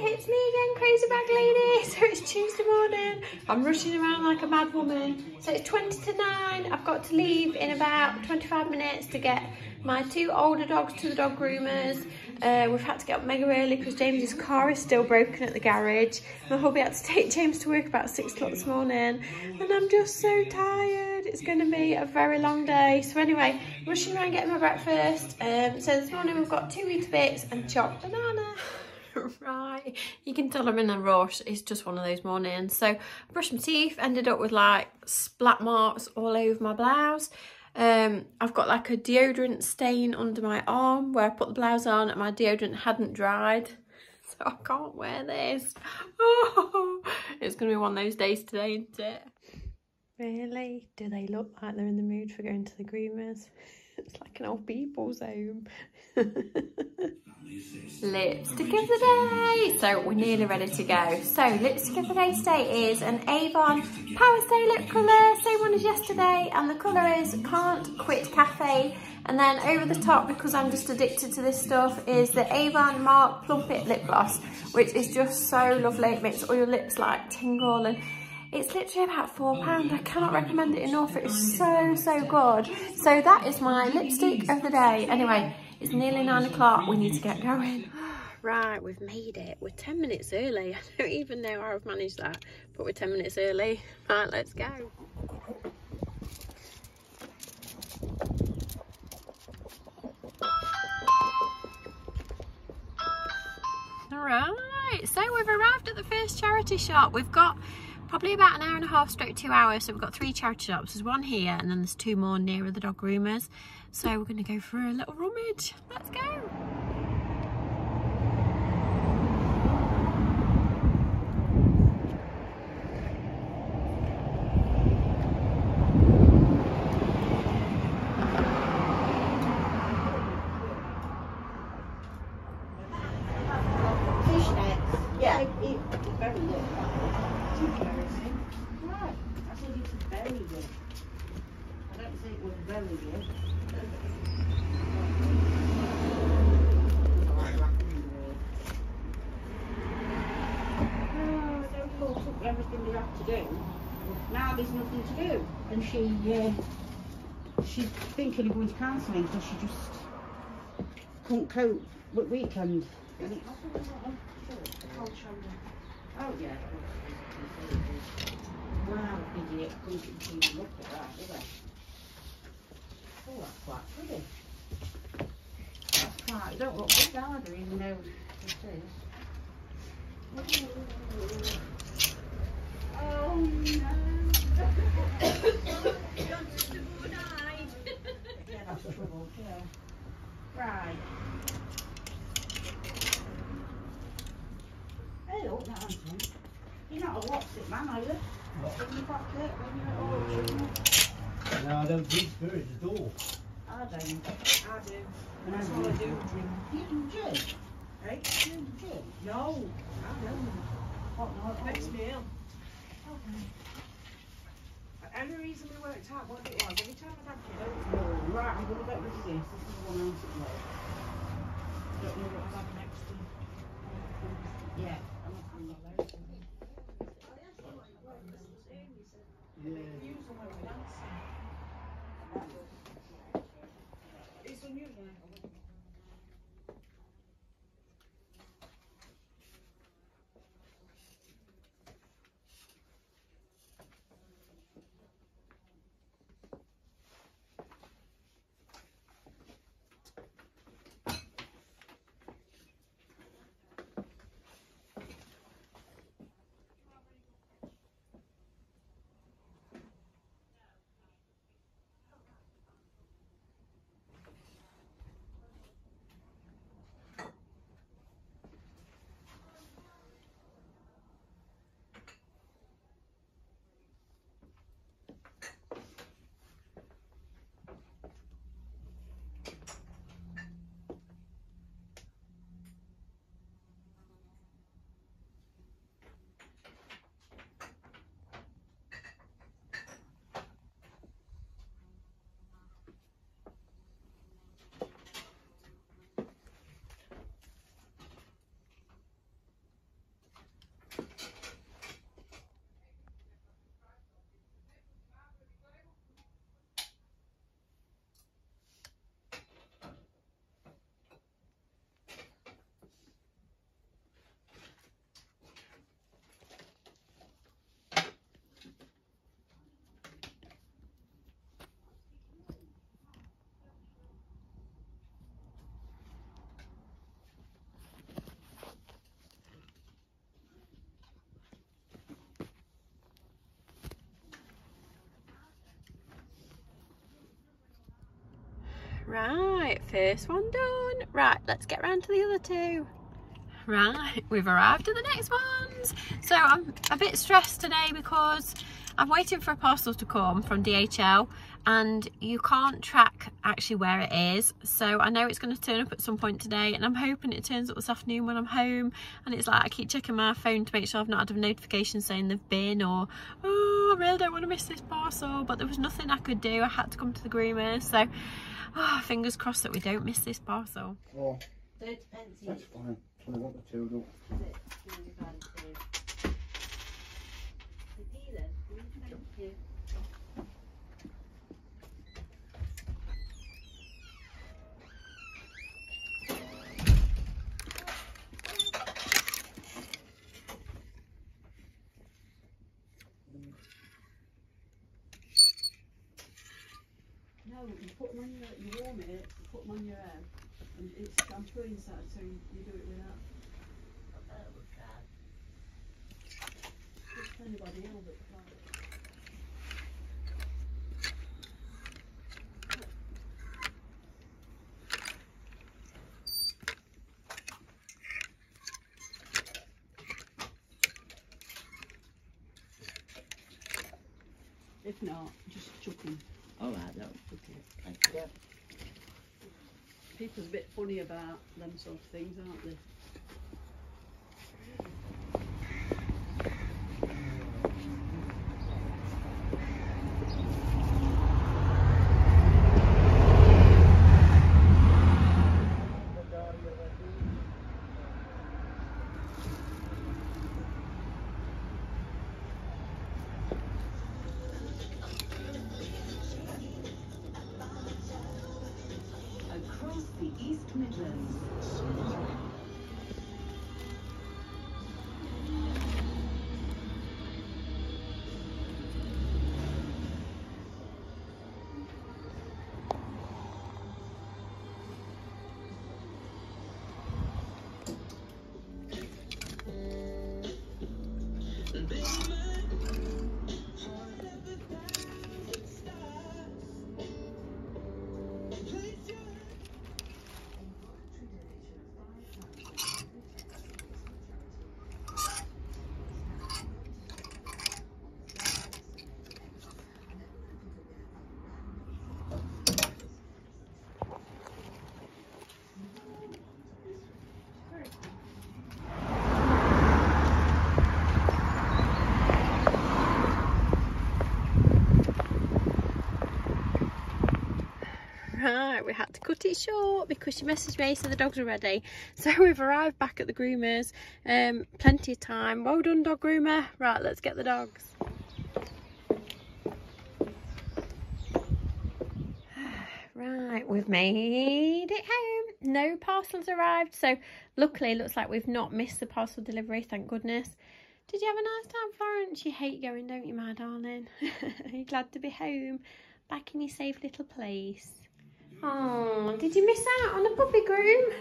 it's me again, Crazy Bag Lady. So it's Tuesday morning. I'm rushing around like a mad woman. So it's 20 to 9. I've got to leave in about 25 minutes to get my 2 older dogs to the dog groomers. We've had to get up mega early because James's car is still broken at the garage. My hubby had to take James to work about 6 o'clock this morning. And I'm just so tired. It's going to be a very long day. So anyway, rushing around getting my breakfast. So this morning we've got 2 Weetabix and chopped banana. Right, you can tell I'm in a rush. It's just one of those mornings. So brushed my teeth, ended up with like splat marks all over my blouse. I've got like a deodorant stain under my arm where I put the blouse on and my deodorant hadn't dried. So I can't wear this. Oh, it's going to be one of those days today, isn't it? Really? Do they look like they're in the mood for going to the groomers? It's like an old people's home. Lipstick of the day. So we're nearly ready to go. So lipstick of the day today is an Avon Power Stay lip colour, same one as yesterday, and the colour is Can't Quit Cafe. And then over the top, because I'm just addicted to this stuff, is the Avon Mark Plump It lip gloss, which is just so lovely. It makes all your lips like tingle, and it's literally about £4. I cannot recommend it enough. It is so good. So that is my lipstick of the day. Anyway, it's nearly 9 o'clock. We need to get going. Right, we've made it. We're 10 minutes early. I don't even know how I've managed that, but we're 10 minutes early. Right, let's go. All right, so we've arrived at the first charity shop. We've got probably about an hour and a half straight 2 hours. So we've got 3 charity shops. There's one here and then there's 2 more nearer the dog groomers. So we're going to go for a little rummage. Let's go. Everything we have to do. Now there's nothing to do, and she's thinking of going to counselling because she just couldn't cope with weekend. And it, oh yeah. Wow, idiot! Couldn't even look at that, did I? Oh, that's quite pretty. That's quite. It don't look big either, even though it is. Oh no! Yeah, that's trouble, yeah. Right. Hey, look, that answer. You're not a what's it man, are you? What? In your pocket when you're at Orchard? No, I don't drink spirits at all. I don't. I do. And that's all I do, drink. You do gin? Eh? You do gin? No, I don't. What not? Next meal. Okay. Any reason we worked out what it was, every time I'd have it. Oh, right, I'm going to get rid of this. This is the one else at work. Don't know what I'll have next to. Yeah. I'm not there. Yeah. Use them when we're dancing. It's unusual. Right, first one done. Right, let's get round to the other two. Right, we've arrived at the next ones. So I'm a bit stressed today because I'm waiting for a parcel to come from DHL and you can't track actually where it is. So I know it's going to turn up at some point today and I'm hoping it turns up this afternoon when I'm home. And it's like I keep checking my phone to make sure I've not had a notification saying they've been, or oh, I really don't want to miss this parcel. But there was nothing I could do. I had to come to the groomers. So fingers crossed that we don't miss this parcel. Oh, 30 pence each. that's fine. I want the two, don't Thank you. No, you put them on your, you warm it, you put them on your head, and it's shampoo inside, so you do it without. Just anybody else that can't. If not, just chuck them. All right, no. Okay. Thank you. People's a bit funny about them sort of things, aren't they? Across the East Midlands. Right, we had to cut it short because she messaged me, so the dogs are ready. So we've arrived back at the groomers. Plenty of time. Well done, dog groomer. Right, let's get the dogs. Right, we've made it home. No parcels arrived, so luckily it looks like we've not missed the parcel delivery, thank goodness. Did you have a nice time, Florence? You hate going, don't you, my darling? Are you glad to be home? Back in your safe little place. Oh, did you miss out on the puppy groom?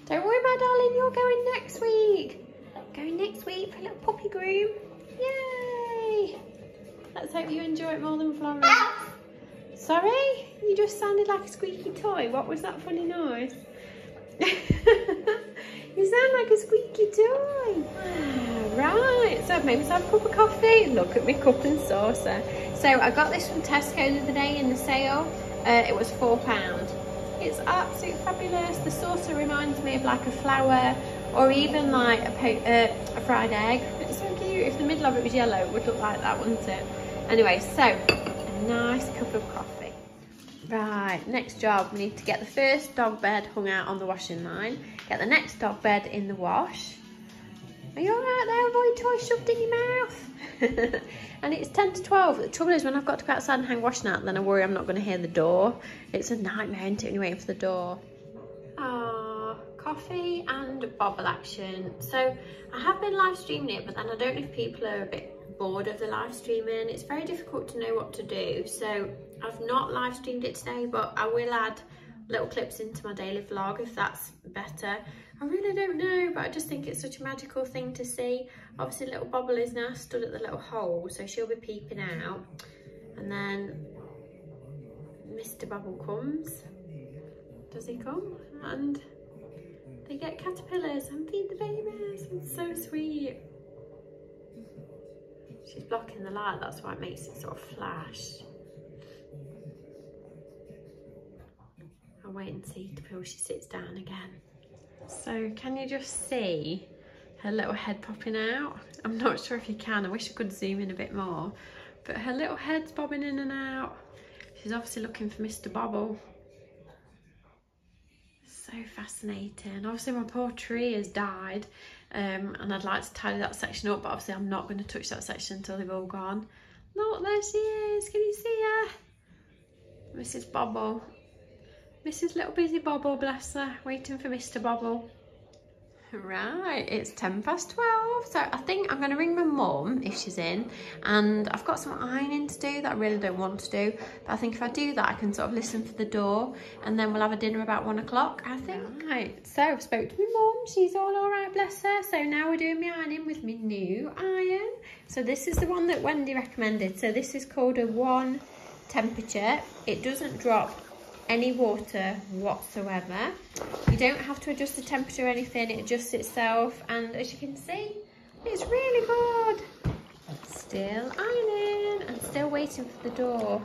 Don't worry, my darling, you're going next week. Going next week for a little puppy groom. Yay! Let's hope you enjoy it more than Florence. Sorry? You just sounded like a squeaky toy. What was that funny noise? You sound like a squeaky toy. Right, so I've made myself a cup of coffee. Look at my cup and saucer. So I got this from Tesco the other day in the sale. It was £4. It's absolutely fabulous. The saucer reminds me of like a flower or even like a fried egg. It's so cute. If the middle of it was yellow, it would look like that, wouldn't it? Anyway, so a nice cup of coffee. Right, next job, we need to get the first dog bed hung out on the washing line, get the next dog bed in the wash. Are you alright there with all your toys shoved in your mouth? And it's 10 to 12. The trouble is when I've got to go outside and hang washing out, then I worry I'm not going to hear the door. It's a nightmare, isn't it, when you're waiting for the door. Ah, coffee and bobble action. So I have been live streaming it, but then I don't know if people are a bit bored of the live streaming. It's very difficult to know what to do. So I've not live streamed it today, but I will add little clips into my daily vlog if that's better. I really don't know, but I just think it's such a magical thing to see. Obviously little Bobble is now stood at the little hole, so she'll be peeping out, and then Mr. Bobble comes does he come and they get caterpillars and feed the babies. It's so sweet. She's blocking the light, that's why it makes it sort of flash. I'll wait and see till she sits down again. So can you just see her little head popping out? I'm not sure if you can, I wish I could zoom in a bit more. But her little head's bobbing in and out. She's obviously looking for Mr. Bobble. So fascinating. Obviously my poor tree has died and I'd like to tidy that section up, but obviously I'm not going to touch that section until they've all gone. Look, there she is. Can you see her? Mrs. Bobble. Mrs. Little Busy Bobble, bless her, waiting for Mr. Bobble. Right, it's 12:10, so I think I'm going to ring my mum if she's in, and I've got some ironing to do that I really don't want to do, but I think if I do that I can sort of listen for the door, and then we'll have a dinner about 1 o'clock, I think. Right, so I spoke to my mum, she's all alright, bless her, so now we're doing my ironing with my new iron. So this is the one that Wendy recommended, so this is called a 1 temperature. It doesn't drop any water whatsoever. You don't have to adjust the temperature or anything, it adjusts itself, and as you can see, it's really good. Still ironing and still waiting for the door.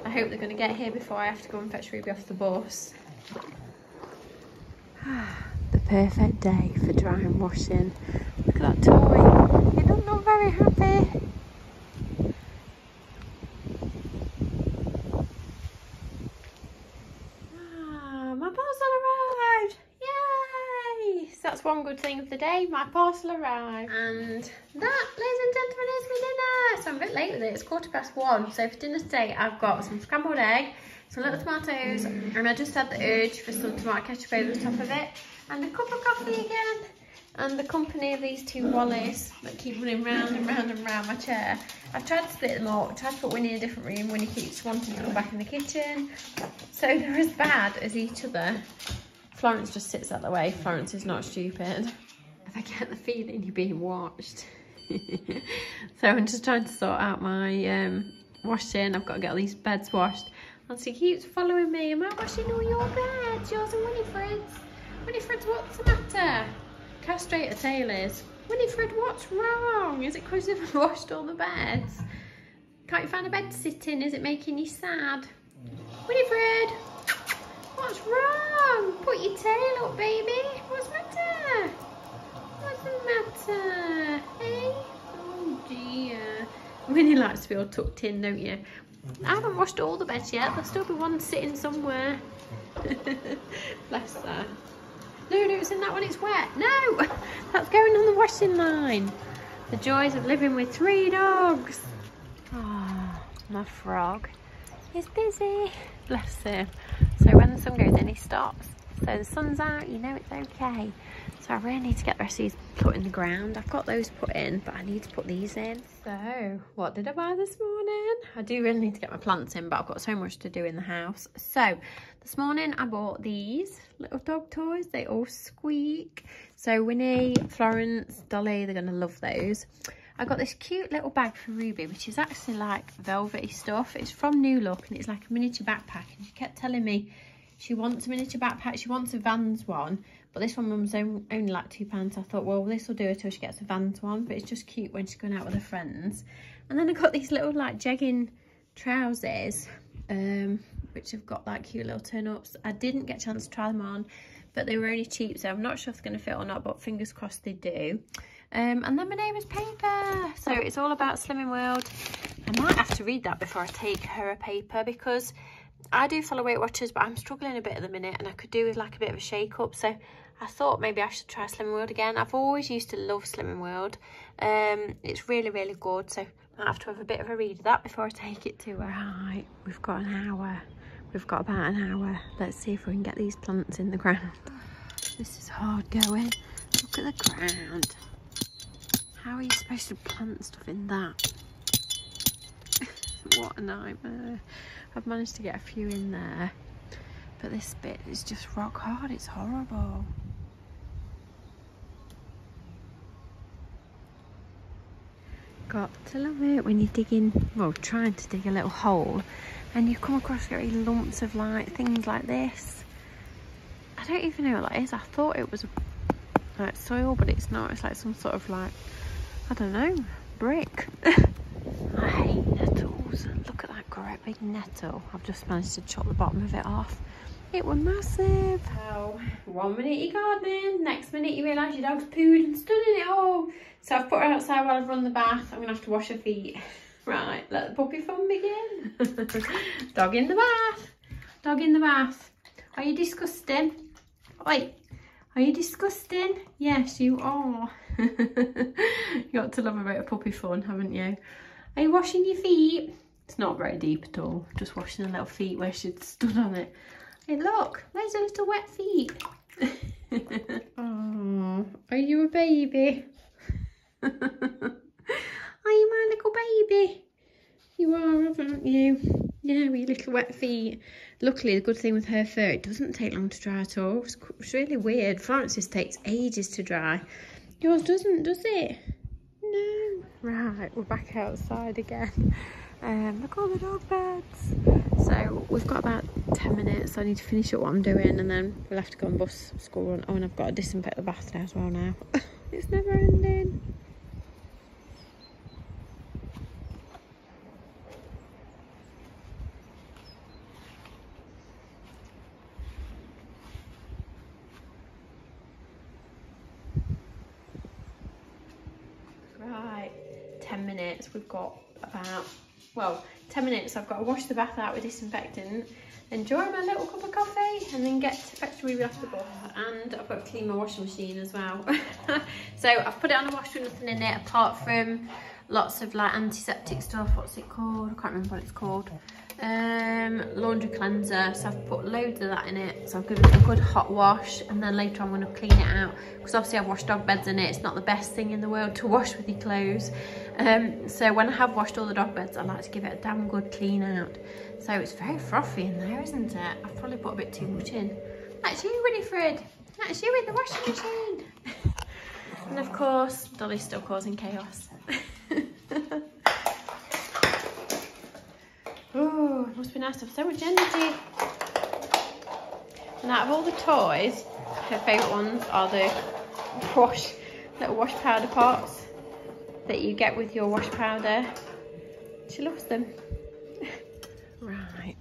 I hope they're going to get here before I have to go and fetch Ruby off the bus. The perfect day for drying washing. Look at that toy, it doesn't look very happy. That's one good thing of the day, my parcel arrived. And that, ladies and gentlemen, is my dinner. So I'm a bit late with it, it's 1:15. So for dinner today, I've got some scrambled egg, some little tomatoes, and I just had the urge for some tomato ketchup over the top of it, and a cup of coffee again. And the company of these two Wallies that keep running round and round and round my chair. I've tried to split them up, tried to put Winnie in a different room. Winnie keeps wanting to come back in the kitchen. So they're as bad as each other. Florence just sits out the way. Florence is not stupid. If I get the feeling you're being watched. So I'm just trying to sort out my washing. I've got to get all these beds washed. And she keeps following me. Am I washing all your beds? Yours and Winifred's. Winifred's, what's the matter? Castrate her tail is. Winifred, what's wrong? Is it because you've washed all the beds? Can't you find a bed to sit in? Is it making you sad? Winifred! What's wrong? Put your tail up, baby. What's the matter? What's the matter? Hey? Oh dear. Winnie likes to be all tucked in, don't you? I haven't washed all the beds yet. There'll still be one sitting somewhere. Bless her. No, it's in that one. It's wet. No, that's going on the washing line. The joys of living with 3 dogs. Oh, my frog is busy. Bless him. So when the sun goes in, he stops. So the sun's out, you know it's okay. So I really need to get the rest of these put in the ground. I've got those put in, but I need to put these in. So what did I buy this morning? I do really need to get my plants in, but I've got so much to do in the house. So this morning I bought these little dog toys. They all squeak. So Winnie, Florence, Dolly, they're going to love those. I got this cute little bag for Ruby, which is actually like velvety stuff. It's from New Look and it's like a miniature backpack. And she kept telling me she wants a miniature backpack. She wants a Vans one, but this one was only like £2. I thought, well, this will do her till she gets a Vans one. But it's just cute when she's going out with her friends. And then I got these little like jegging trousers, which have got like cute little turn-ups. I didn't get a chance to try them on, but they were only cheap, so I'm not sure if they're going to fit or not, but fingers crossed they do. And then my neighbour's paper. So it's all about Slimming World. I might have to read that before I take her a paper, because I do follow Weight Watchers, but I'm struggling a bit at the minute, and I could do with like a bit of a shake up. So I thought maybe I should try Slimming World again. I've always used to love Slimming World. It's really, really good. So I might have to have a bit of a read of that before I take it to her. Right, we've got an hour. We've got about an hour. Let's see if we can get these plants in the ground. This is hard going. Look at the ground. How are you supposed to plant stuff in that? What a nightmare. I've managed to get a few in there, but this bit is just rock hard. It's horrible. Got to love it when you're digging, well, trying to dig a little hole, and you come across very lumps of like things like this. I don't even know what that is. I thought it was like soil, but it's not. It's like some sort of like, I don't know, brick. I hate nettles. Look at that great big nettle. I've just managed to chop the bottom of it off. It was massive. So 1 minute you're gardening, next minute you realise your dog's pooed and stood in it all. So I've put her outside while I've run the bath. I'm gonna have to wash her feet. Right, let the puppy fun begin. Dog in the bath. Dog in the bath. Are you disgusting? Oi, are you disgusting? Yes, you are. You got to love a bit of puppy fun, haven't you? Are you washing your feet? It's not very deep at all. Just washing her little feet where she'd stood on it. Hey, look, there's her little wet feet. Oh, are you a baby? Are you my little baby? You are, aren't you? Yeah, with your little wet feet. Luckily, the good thing with her fur, it doesn't take long to dry at all. It's really weird. Florence's takes ages to dry. Yours doesn't, does it? No. Right, we're back outside again. Look at all the dog beds. So we've got about 10 minutes. I need to finish up what I'm doing and then we'll have to go on bus school run. Oh, and I've got to disinfect the bath now as well now. It's never ending. Right, 10 minutes. We've got about, well, 10 minutes. I've got to wash the bath out with disinfectant, enjoy my little cup of coffee, and then get to fetch Ruby off the bus. And I've got to clean my washing machine as well. So I've put it on the wash with nothing in it apart from lots of like antiseptic stuff. What's it called? I can't remember what it's called. Laundry cleanser. So I've put loads of that in it. So I've given it a good hot wash, and then later I'm going to clean it out because obviously I've washed dog beds in it. It's not the best thing in the world to wash with your clothes. So when I have washed all the dog beds, I like to give it a damn good clean out. So it's very frothy in there, isn't it? I've probably put a bit too much in. That's you, Winifred. That's you in the washing machine. And of course, Dolly's still causing chaos. Oh, it must be nice to have so much energy. And out of all the toys, her favourite ones are the little wash powder pots that you get with your wash powder. She loves them. Right,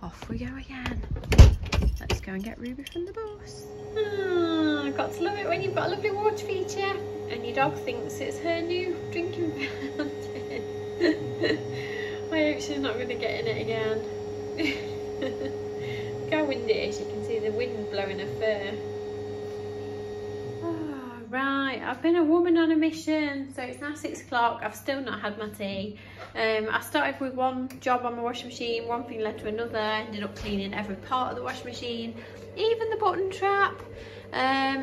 off we go again. Let's go and get Ruby from the bus. Ah, I've got to love it when you've got a lovely water feature and your dog thinks it's her new drinking fountain. I hope she's not going to get in it again. Look how windy it is. You can see the wind blowing her fur. Oh, right, I've been a woman on a mission. So it's now 6 o'clock. I've still not had my tea. I started with one job on my washing machine. One thing led to another. Ended up cleaning every part of the washing machine, even the button trap.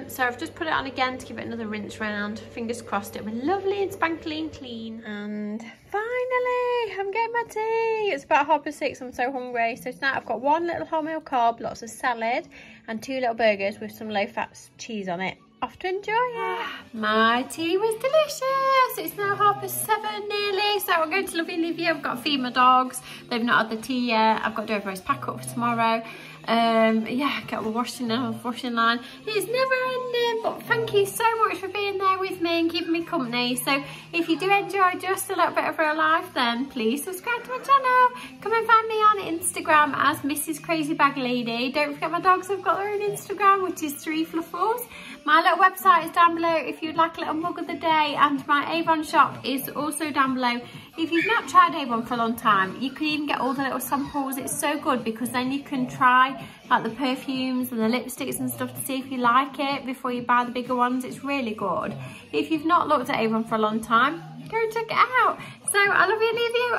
So I've just put it on again to give it another rinse round. Fingers crossed it'll be lovely and spankly and clean. And finally, I'm getting my tea. It's about 6:30. I'm so hungry. So tonight I've got one little wholemeal carb, lots of salad, and 2 little burgers with some low-fat cheese on it. Off to enjoy it. My tea was delicious. It's now 7:30 nearly. So I'm going to Lovey Olivia. I've got to feed my dogs. They've not had the tea yet. I've got to do everybody's pack up for tomorrow. Yeah, get all the washing line. It's never ending, but thank you so much for being there with me and keeping me company. So if you do enjoy just a little bit of real life, then please subscribe to my channel. Come and find me on Instagram as mrscrazybaglady. Don't forget my dogs have got their own Instagram, which is 3fluffles. My little website is down below if you'd like a little mug of the day, and my Avon shop is also down below. If you've not tried Avon for a long time, you can even get all the little samples. It's so good because then you can try like the perfumes and the lipsticks and stuff to see if you like it before you buy the bigger ones. It's really good. If you've not looked at Avon for a long time, go and check it out. So I love you, leave you,